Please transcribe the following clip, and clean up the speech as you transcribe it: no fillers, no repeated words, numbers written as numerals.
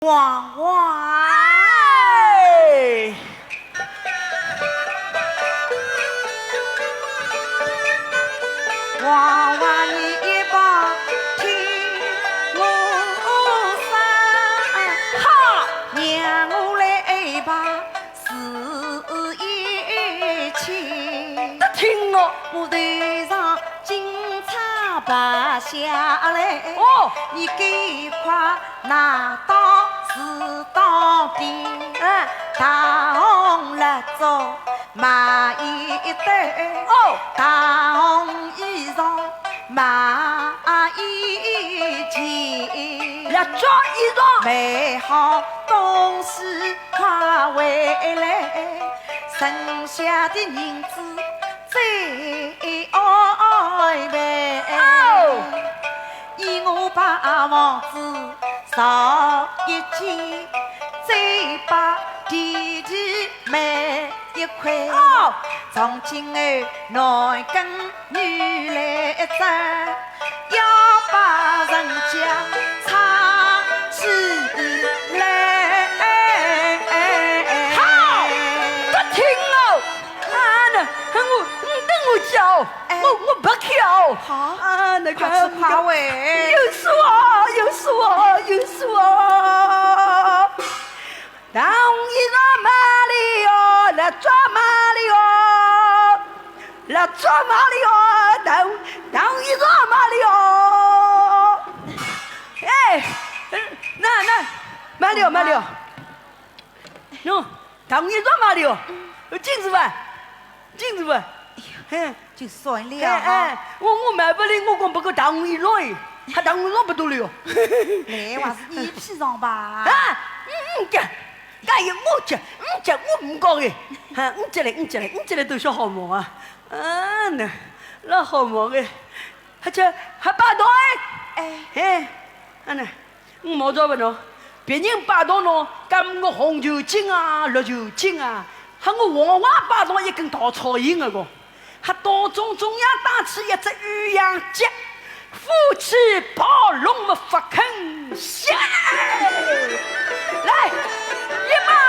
娃娃，娃娃你一把听我声，哈，让我来把事一起。听我，我头上金叉拔下来，哦，你给块拿到是到底，大红蜡烛买一对，哦，大红衣裳买一件，来抓一抓，买好东西快回来，剩下的银子再安排。依我把房子造一间，再把地皮买一块。从今后男跟女来争，要把人家唱起来。好，不听哦，你等我叫，我不跳。好，那个快吃快喂。又是我，又是我，又是我。当一抓马里哟，来抓马里哟，来抓马里哟，当一抓马里哟。哎，那马里哟，马里哟，喏，当一抓马里哟，金子吧，金子吧。就算了。我买不来，我光不够当一来，还当一来不多了哟。来，还是你披上吧。干有我讲，我唔讲嘅。你这来都小好忙啊。那好忙嘅，还霸道我冇做不喏，别人霸道喏，咁我红酒精啊，绿酒精啊，还我娃娃霸道一根稻草人啊个。他当中中央打起一只鸳鸯节，夫妻抱龙么发肯下来，一马。